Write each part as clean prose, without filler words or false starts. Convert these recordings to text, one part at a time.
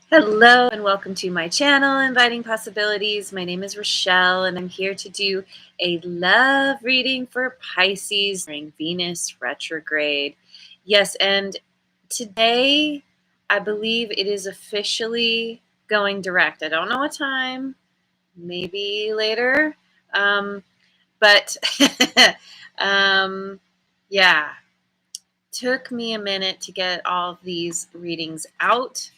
Hello and welcome to my channel, Inviting Possibilities. My name is Rochelle and I'm here to do a love reading for Pisces during Venus retrograde. Yes, and today I believe it is officially going direct. I don't know what time, maybe later, but yeah, took me a minute to get all these readings out.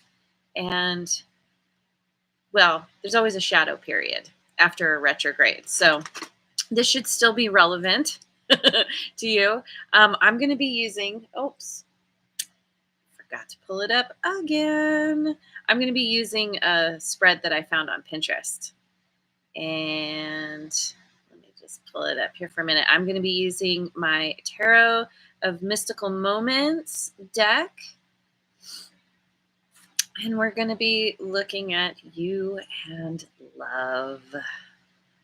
And well, there's always a shadow period after a retrograde. So this should still be relevant to you. I'm going to be using, oops, forgot to pull it up again. I'm going to be using a spread that I found on Pinterest. And let me just pull it up here for a minute. I'm going to be using my Tarot of Mystical Moments deck. And we're going to be looking at you and love.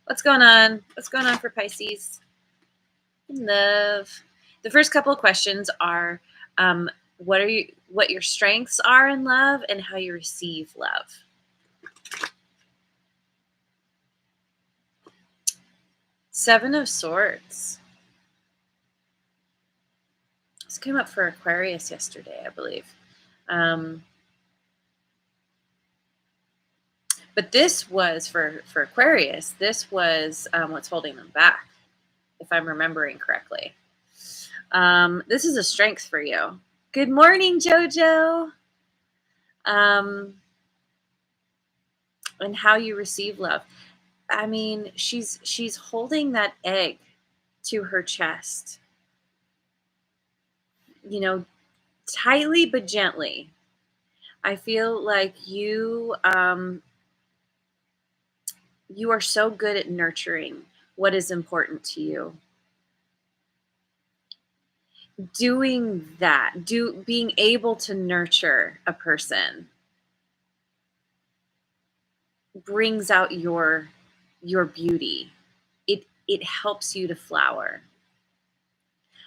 What's going on? What's going on for Pisces? Love. The first couple of questions are what your strengths are in love and how you receive love. Seven of Swords. This came up for Aquarius yesterday, I believe. But this was for Aquarius. This was what's holding them back, if I'm remembering correctly. This is a strength for you. Good morning, Jojo. And how you receive love. I mean, she's holding that egg to her chest. You know, tightly but gently. I feel like you are so good at nurturing what is important to you. Doing that, being able to nurture a person brings out your beauty. It helps you to flower.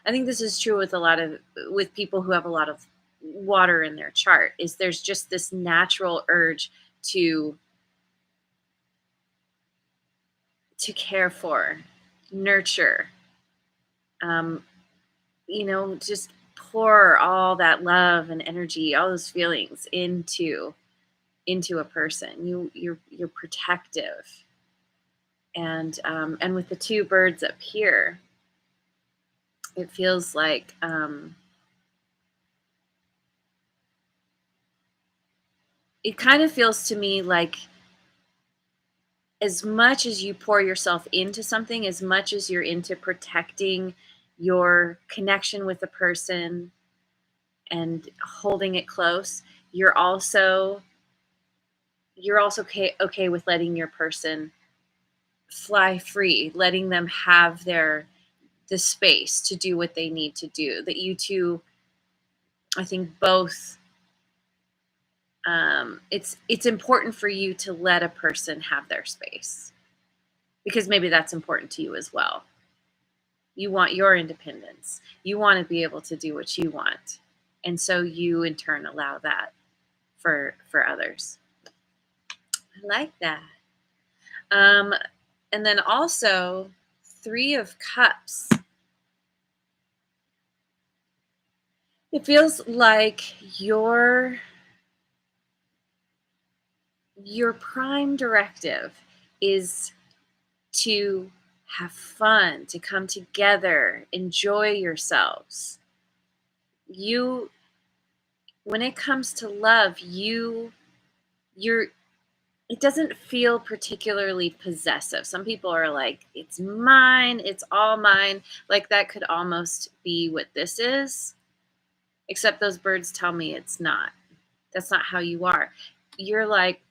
I think this is true with people who have a lot of water in their chart. Is there's just this natural urge to care for, nurture, just pour all that love and energy, all those feelings into a person. You're protective, and with the two birds up here, it feels like it kind of feels to me like as much as you pour yourself into something, as much as you're into protecting your connection with the person and holding it close, you're also okay with letting your person fly free, letting them have the space to do what they need to do. That you two, I think both, it's important for you to let a person have their space, because maybe that's important to you as well. You want your independence. You want to be able to do what you want. And so you in turn allow that for others. I like that. And then also Three of Cups. It feels like your prime directive is to have fun, to come together, enjoy yourselves. When it comes to love, it doesn't feel particularly possessive. Some people are like, it's mine, it's all mine. Like that could almost be what this is, except those birds tell me it's not. That's not how you are. You're like,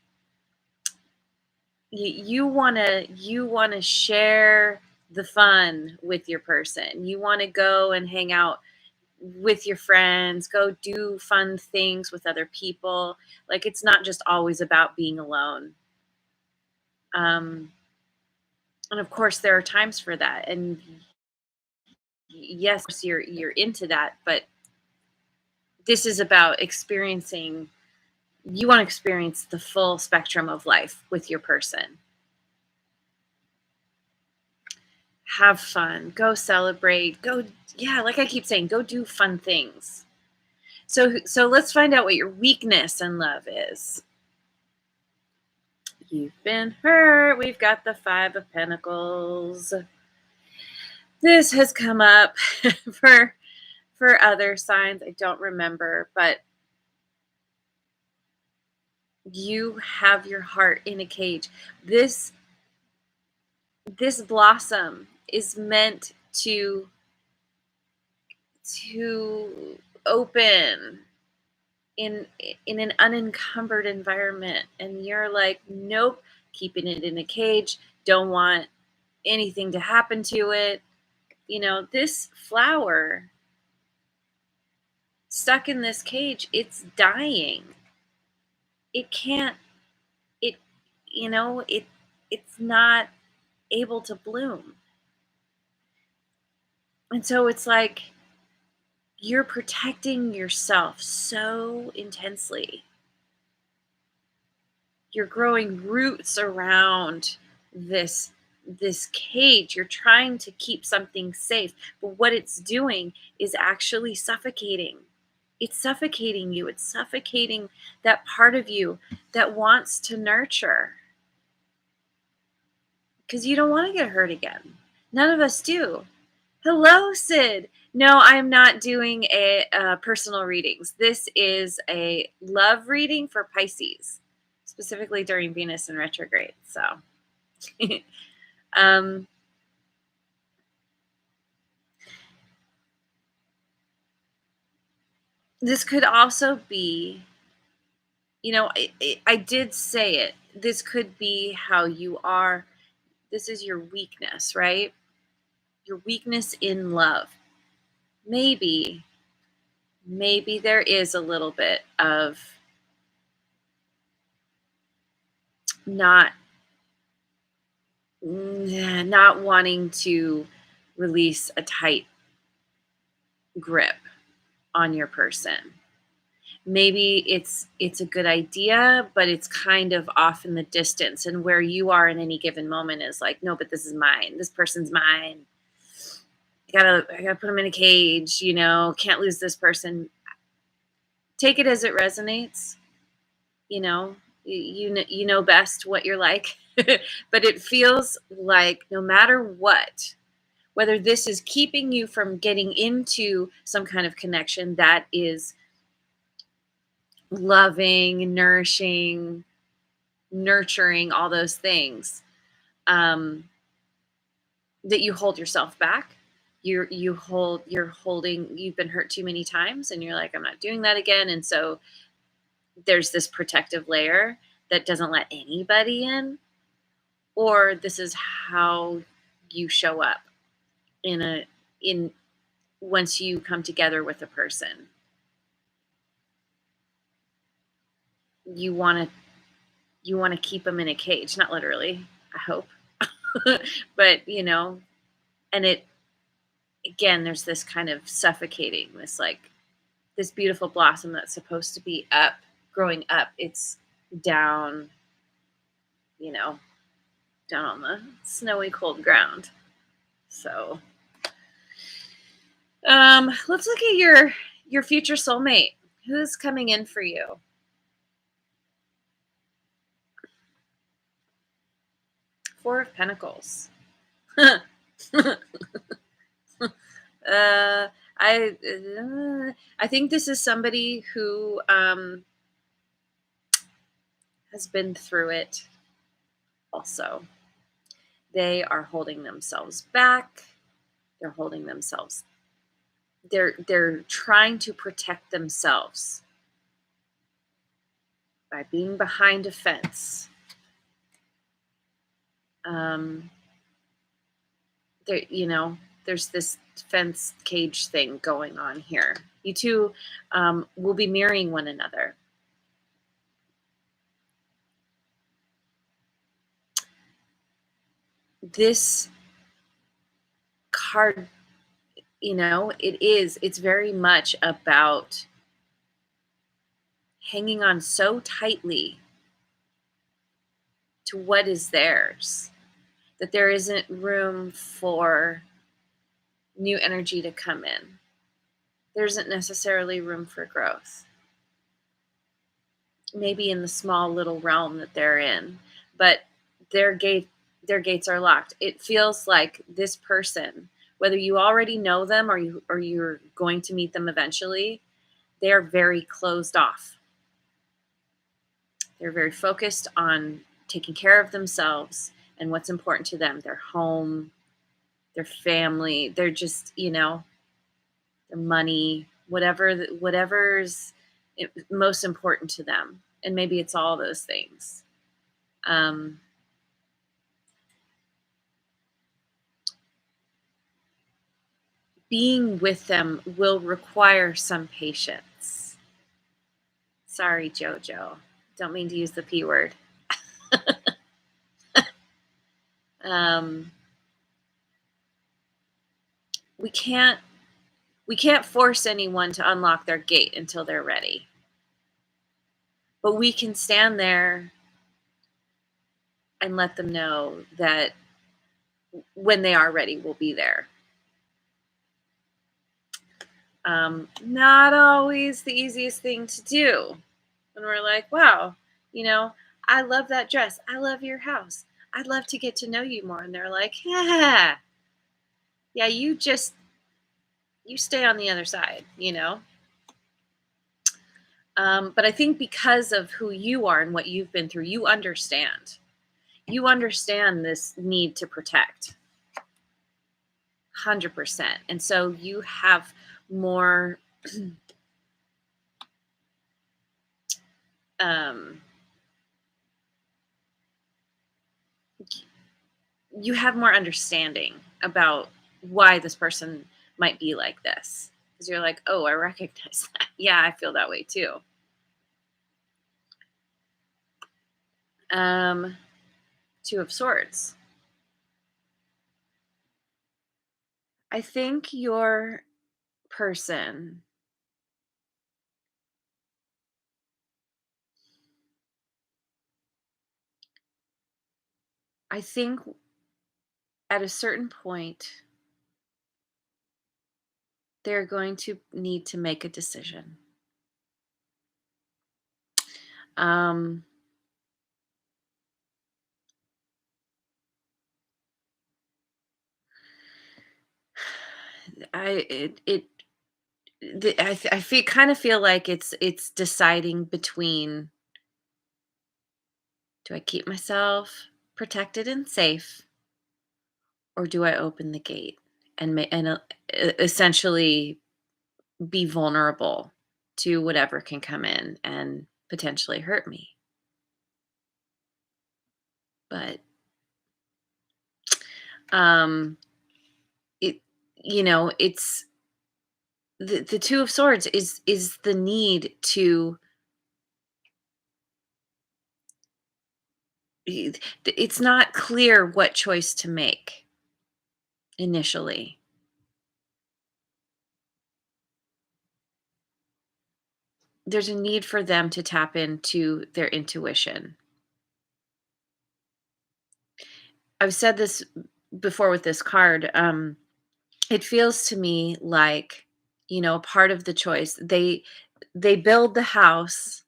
you want to share the fun with your person. You want to go and hang out with your friends, go do fun things with other people. Like it's not just always about being alone. And of course there are times for that. And yes, you're into that, but this is about experiencing You want to experience the full spectrum of life with your person. Have fun, go celebrate, go, yeah, like I keep saying, go do fun things. So let's find out what your weakness in love is. You've been hurt. We've got the 5 of Pentacles. This has come up for other signs. I don't remember, but you have your heart in a cage. This blossom is meant to open in an unencumbered environment, and you're like, nope, keeping it in a cage, don't want anything to happen to it. You know, this flower stuck in this cage, it's dying. It can't, it, you know, it's not able to bloom. And so it's like you're protecting yourself so intensely. You're growing roots around this cage. You're trying to keep something safe, but what it's doing is actually suffocating. It's suffocating you. It's suffocating that part of you that wants to nurture, because you don't want to get hurt again. None of us do. Hello, Sid. No, I'm not doing a personal readings. This is a love reading for Pisces, specifically during Venus in retrograde. So, this could also be, you know, I did say it. This could be how you are. This is your weakness, right? Your weakness in love. Maybe there is a little bit of not wanting to release a tight grip on your person. Maybe it's a good idea, but it's kind of off in the distance, and where you are in any given moment is like, no, but this is mine. This person's mine. I gotta put them in a cage, you know, can't lose this person. Take it as it resonates, you know. You know best what you're like. But it feels like no matter what, whether this is keeping you from getting into some kind of connection that is loving, nourishing, nurturing, all those things, that you hold yourself back. You've been hurt too many times, and you're like, I'm not doing that again. And so there's this protective layer that doesn't let anybody in. Or this is how you show up in once you come together with a person. You want to keep them in a cage, not literally, I hope. But, you know, and it, again, there's this kind of suffocating, this beautiful blossom that's supposed to be up, growing up. It's down, you know, down on the snowy, cold ground. So, let's look at your future soulmate. Who's coming in for you? Four of Pentacles. I think this is somebody who has been through it. Also, they are holding themselves back. They're holding themselves. They're trying to protect themselves by being behind a fence. You know, there's this fence cage thing going on here. You two will be mirroring one another. This card, you know, it's very much about hanging on so tightly to what is theirs that there isn't room for new energy to come in. There isn't necessarily room for growth. Maybe in the small little realm that they're in, but their gates are locked. It feels like this person, whether you already know them or you're going to meet them eventually, they are very closed off. They're very focused on taking care of themselves and what's important to them, their home, their family, they're just, their money, whatever's most important to them. And maybe it's all those things. Being with them will require some patience. Sorry, Jojo. Don't mean to use the P word. We can't force anyone to unlock their gate until they're ready. But we can stand there and let them know that when they are ready, we'll be there. Not always the easiest thing to do when we're like, wow, I love that dress. I love your house. I'd love to get to know you more. And they're like, yeah, you stay on the other side, But I think because of who you are and what you've been through, you understand. You understand this need to protect. 100%. And so you have more you have more understanding about why this person might be like this. Because you're like, oh, I recognize that. Yeah, I feel that way too. Two of Swords. I think your person I think at a certain point they're going to need to make a decision. I kind of feel like it's deciding between, do I keep myself protected and safe, or do I open the gate and essentially be vulnerable to whatever can come in and potentially hurt me? But it's the Two of Swords is the need to. It's not clear what choice to make initially. There's a need for them to tap into their intuition. I've said this before with this card. It feels to me like, part of the choice. They build the house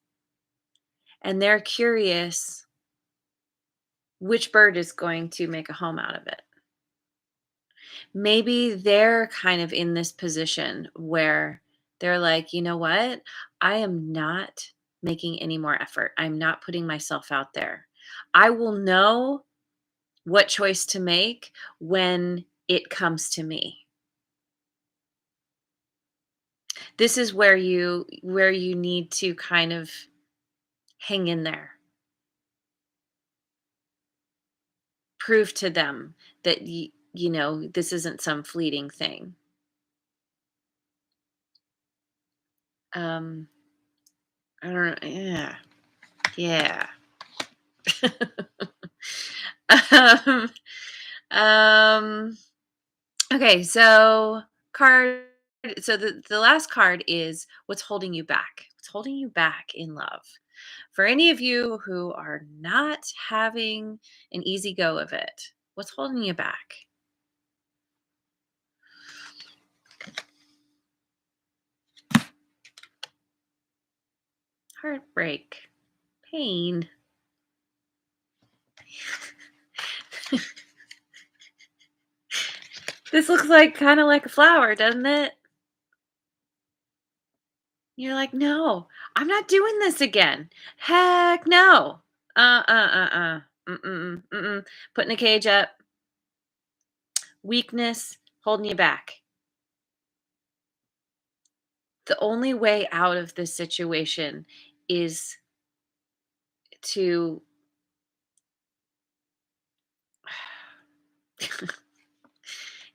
and they're curious which bird is going to make a home out of it. Maybe they're kind of in this position where they're like, you know what? I am not making any more effort. I'm not putting myself out there. I will know what choice to make when it comes to me. This is where you need to kind of hang in there. Prove to them that this isn't some fleeting thing. I don't know. Yeah. Yeah. Okay, so the last card is what's holding you back. What's What's holding you back in love? For any of you who are not having an easy go of it, what's holding you back? Heartbreak, pain. This looks like kind of like a flower, doesn't it? You're like, no, I'm not doing this again. Heck no. Mm-mm, mm-mm. Putting a cage up, weakness, holding you back. The only way out of this situation is to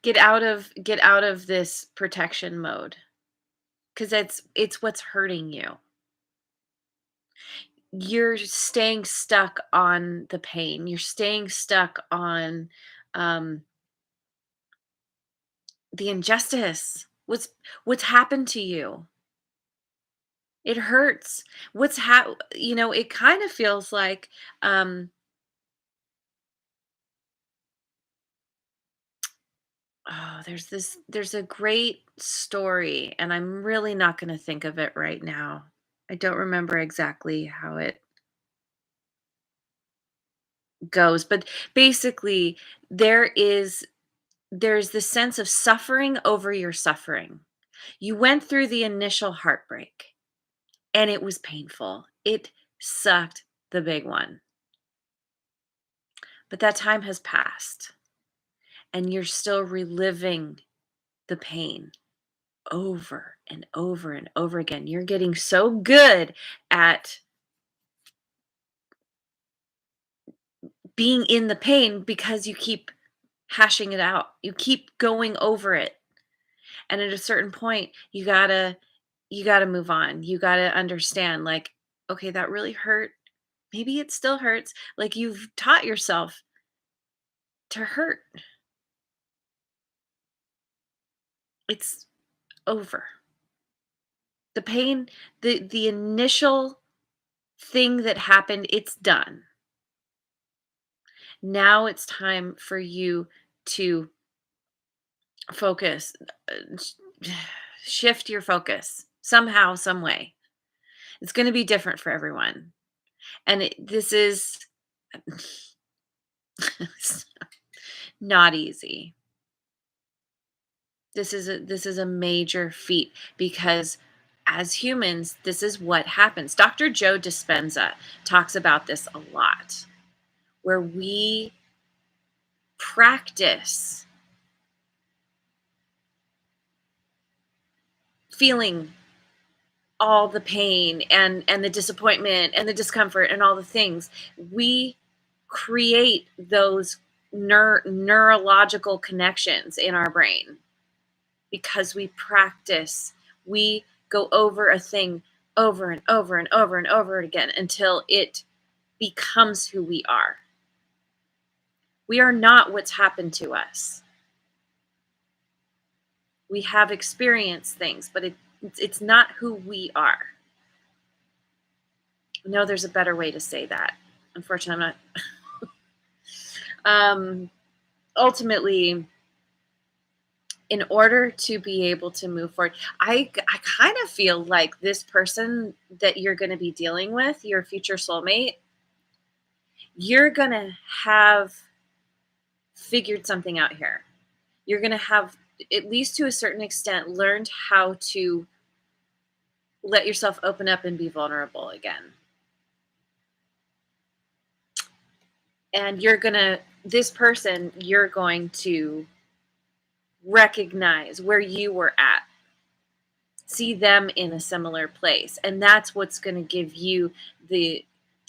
get out of this protection mode, because it's what's hurting you. You're staying stuck on the pain. You're staying stuck on um, the injustice. What's happened to you? It hurts. It kind of feels like um, oh, there's a great story, and I'm really not going to think of it right now. I don't remember exactly how it goes, but basically there's this sense of suffering over your suffering. You went through the initial heartbreak and it was painful. It sucked, the big one. But that time has passed and you're still reliving the pain over and over and over again. You're getting so good at being in the pain because you keep hashing it out. You keep going over it. And at a certain point, you got to move on. You got to understand, like, okay, that really hurt. Maybe it still hurts. Like, you've taught yourself to hurt. It's over. The pain, the initial thing that happened, it's done. Now it's time for you to focus, shift your focus somehow, some way. It's going to be different for everyone. And this is not easy. This is a major feat because as humans, this is what happens. Dr. Joe Dispenza talks about this a lot, where we practice feeling all the pain and the disappointment and the discomfort and all the things. We create those neurological connections in our brain because we practice. We go over a thing over and over and over and over again until it becomes who we are. We are not what's happened to us. We have experienced things, but it's not who we are. No, there's a better way to say that. Unfortunately, I'm not. Ultimately, in order to be able to move forward, I kind of feel like this person that you're going to be dealing with, your future soulmate, you're going to have figured something out here. You're going to have, at least to a certain extent, learned how to let yourself open up and be vulnerable again. And this person, you're going to recognize where you were at, see them in a similar place, and that's what's going to give you the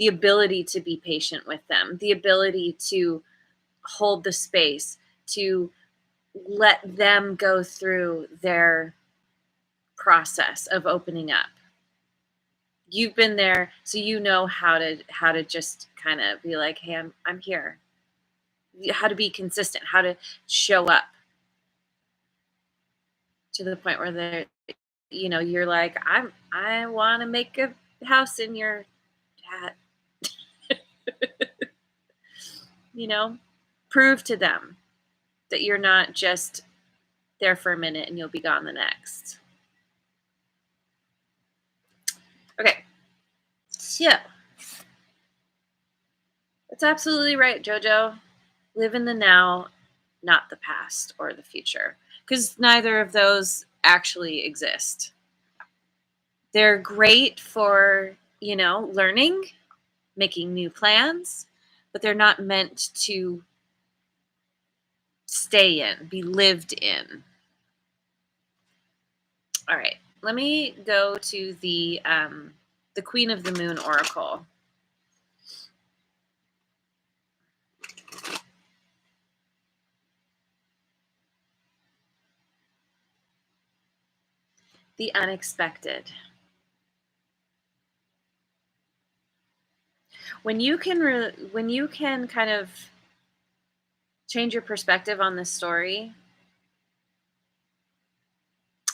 ability to be patient with them, the ability to hold the space, to let them go through their process of opening up. You've been there, so you know how to just kind of be like, hey, I'm here. How to be consistent, how to show up to the point where you're like, I want to make a house in your hat. Prove to them that you're not just there for a minute and you'll be gone the next. Okay. So that's absolutely right, Jojo. Live in the now, not the past or the future, because neither of those actually exist. They're great for, learning, making new plans, but they're not meant to stay in, be lived in. All right, let me go to the Queen of the Moon Oracle. The unexpected. When you can kind of change your perspective on this story,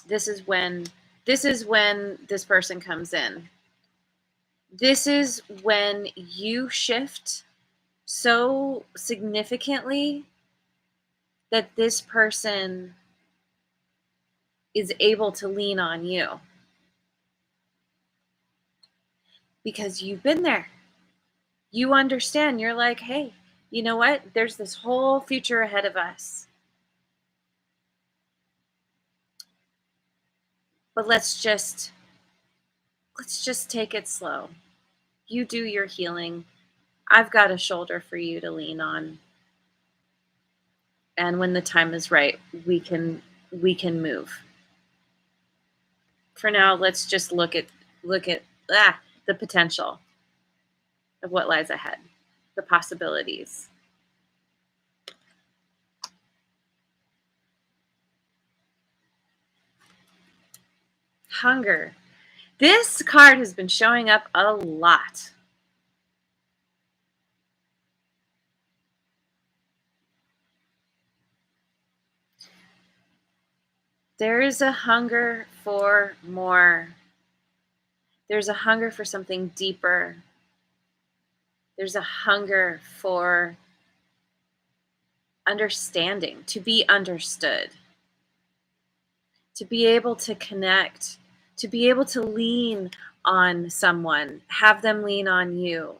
this is when this person comes in. This is when you shift so significantly that this person is able to lean on you. Because you've been there. You understand. You're like, hey, you know what? There's this whole future ahead of us. But let's just take it slow. You do your healing. I've got a shoulder for you to lean on. And when the time is right, we can move. For now, let's just look at the potential of what lies ahead, the possibilities. Hunger. This card has been showing up a lot. There is a hunger for more. There's a hunger for something deeper. There's a hunger for understanding, to be understood, to be able to connect, to be able to lean on someone, have them lean on you.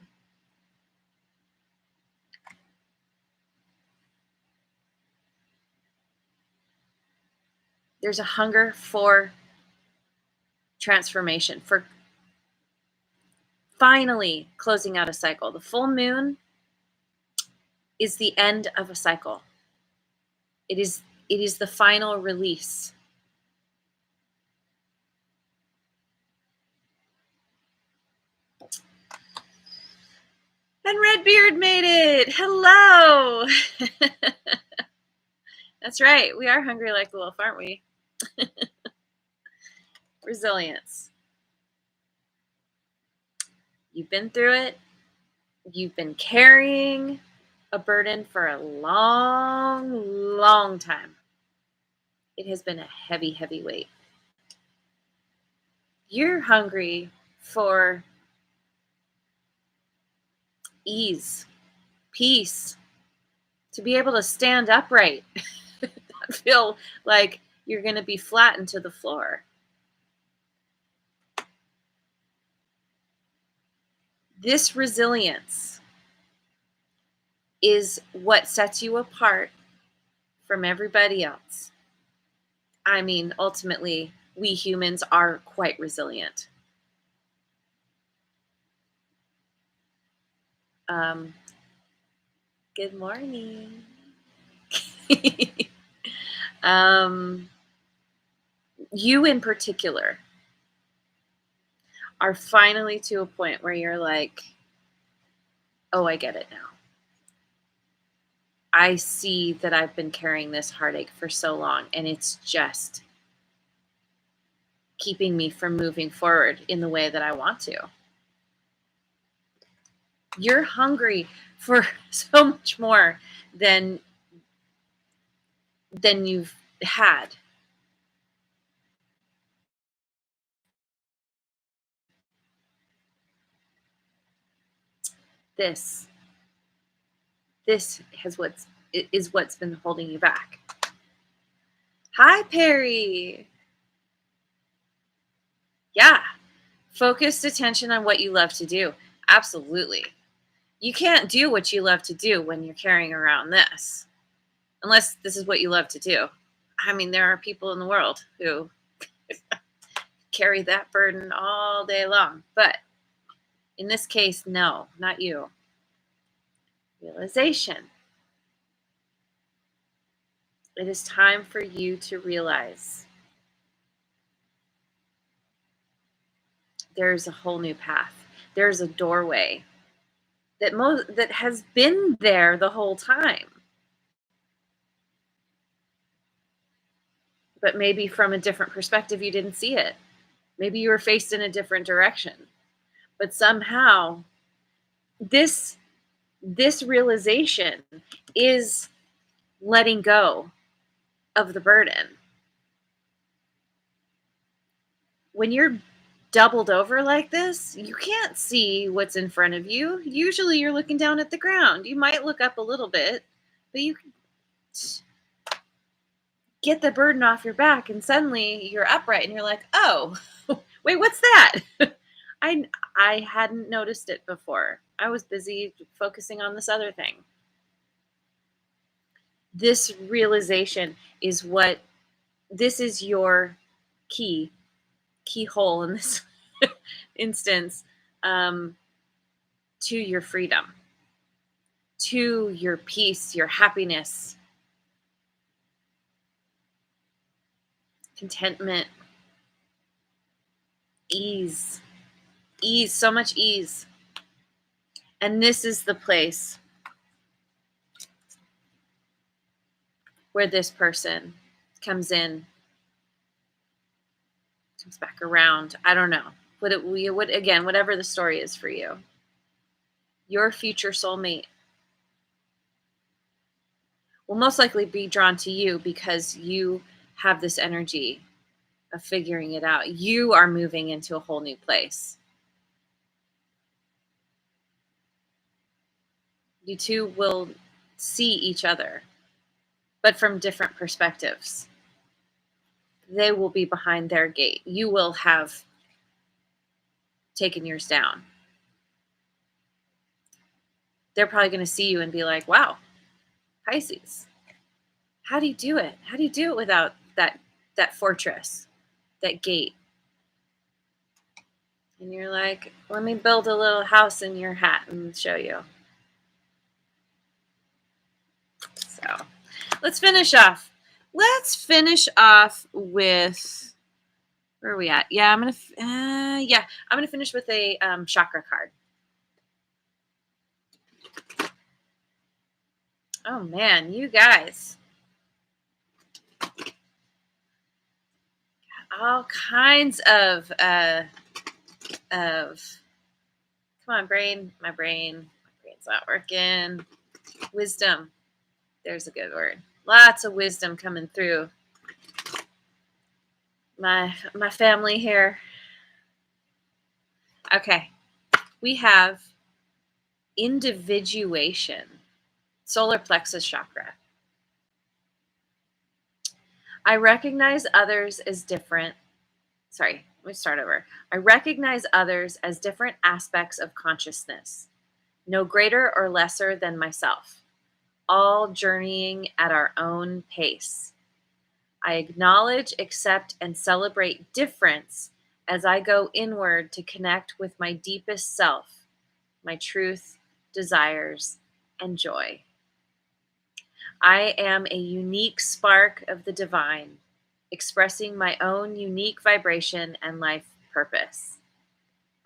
There's a hunger for transformation, for finally closing out a cycle. The full moon is the end of a cycle. It is the final release. And Redbeard made it. Hello. That's right. We are hungry like the wolf, aren't we? Resilience. You've been through it. You've been carrying a burden for a long, long time. It has been a heavy, heavy weight. You're hungry for ease, peace, to be able to stand upright, not feel like you're going to be flattened to the floor. This resilience is what sets you apart from everybody else. I mean, ultimately, we humans are quite resilient. Good morning. You in particular are finally to a point where you're like, oh, I get it now. I see that I've been carrying this heartache for so long, and it's just keeping me from moving forward in the way that I want to. You're hungry for so much more than you've had. This is what's been holding you back. Hi, Perry. Yeah. Focused attention on what you love to do. Absolutely. You can't do what you love to do when you're carrying around this, unless this is what you love to do. I mean, there are people in the world who carry that burden all day long. But in this case, no, not you. Realization. It is time for you to realize there's a whole new path. There's a doorway that has been there the whole time. But maybe from a different perspective, you didn't see it. Maybe you were faced in a different direction. But somehow this realization is letting go of the burden. When you're doubled over like this, you can't see what's in front of you. Usually you're looking down at the ground. You might look up a little bit, but you get the burden off your back and suddenly you're upright and you're like, oh, wait, what's that? I hadn't noticed it before. I was busy focusing on this other thing. This realization is this is your keyhole in this instance, to your freedom, to your peace, your happiness, contentment, ease, so much ease. And this is the place where this person comes back around. I don't know. Again, whatever the story is for you. Your future soulmate will most likely be drawn to you because you have this energy of figuring it out. You are moving into a whole new place. You two will see each other, but from different perspectives. They will be behind their gate. You will have taken yours down. They're probably going to see you and be like, wow, Pisces, how do you do it? How do you do it without that fortress, that gate? And you're like, let me build a little house in your hat and show you. So let's finish off. Let's finish off with, where are we at? Yeah, I'm gonna finish with a chakra card. Oh man, you guys, all kinds of come on, brain. My brain's not working. Wisdom. There's a good word. Lots of wisdom coming through my family here. Okay. We have individuation, solar plexus chakra. I recognize others as different. Sorry, let me start over. I recognize others as different aspects of consciousness, no greater or lesser than myself, all journeying at our own pace. I acknowledge, accept, and celebrate difference as I go inward to connect with my deepest self, my truth, desires, and joy. I am a unique spark of the divine, expressing my own unique vibration and life purpose.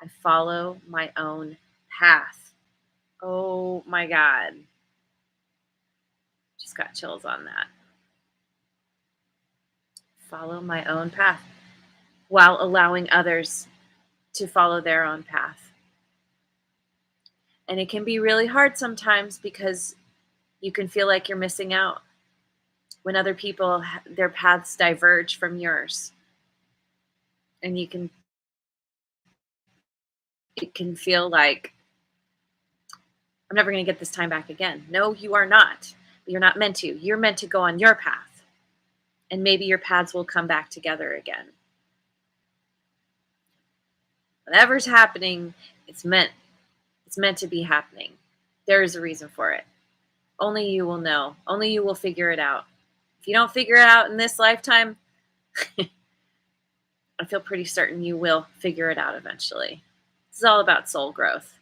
I follow my own path. Oh my God. Just got chills on that. Follow my own path while allowing others to follow their own path. And it can be really hard sometimes because you can feel like you're missing out when other people, their paths diverge from yours. And it can feel like I'm never going to get this time back again. No, you are not. You're not meant to. You're meant to go on your path. And maybe your paths will come back together again. Whatever's happening, it's meant to be happening. There is a reason for it. Only you will know. Only you will figure it out. If you don't figure it out in this lifetime, I feel pretty certain you will figure it out eventually. This is all about soul growth.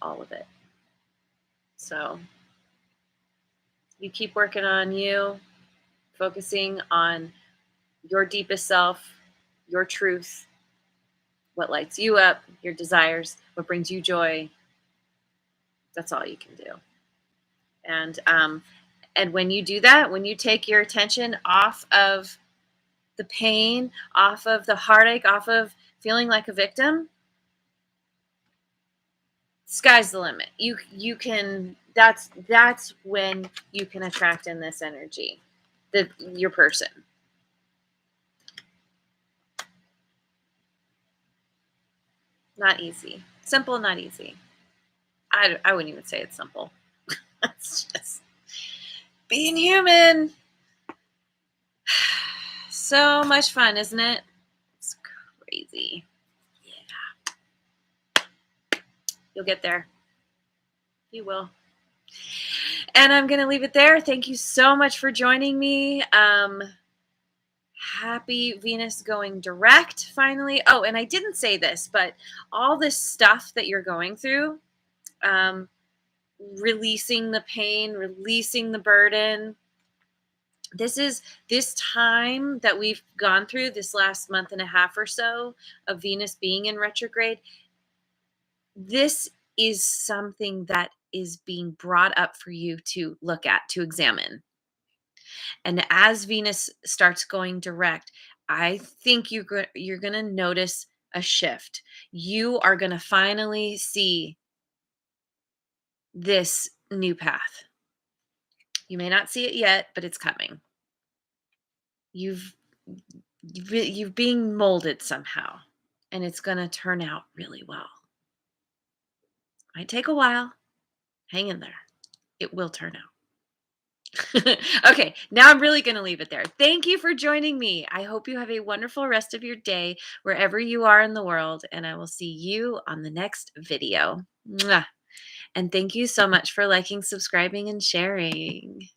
All of it. So you keep working on you, focusing on your deepest self, your truth, what lights you up, your desires, what brings you joy. That's all you can do. And when you do that, when you take your attention off of the pain, off of the heartache, off of feeling like a victim, sky's the limit. You can that's when you can attract in this energy, your person. Not easy. Simple, not easy. I wouldn't even say it's simple. It's just being human. So much fun, isn't it? It's crazy. Yeah. You'll get there. You will. And I'm going to leave it there. Thank you so much for joining me. Happy Venus going direct finally. Oh, and I didn't say this, but all this stuff that you're going through, releasing the pain, releasing the burden. This time that we've gone through this last month and a half or so of Venus being in retrograde. This is something that is being brought up for you to look at, to examine. And as Venus starts going direct, I think you're going to notice a shift. You are going to finally see this new path. You may not see it yet, but it's coming. You've being molded somehow, and it's going to turn out really well. Might take a while. Hang in there. It will turn out. Okay, now I'm really going to leave it there. Thank you for joining me. I hope you have a wonderful rest of your day wherever you are in the world, and I will see you on the next video. Mwah. And thank you so much for liking, subscribing, and sharing.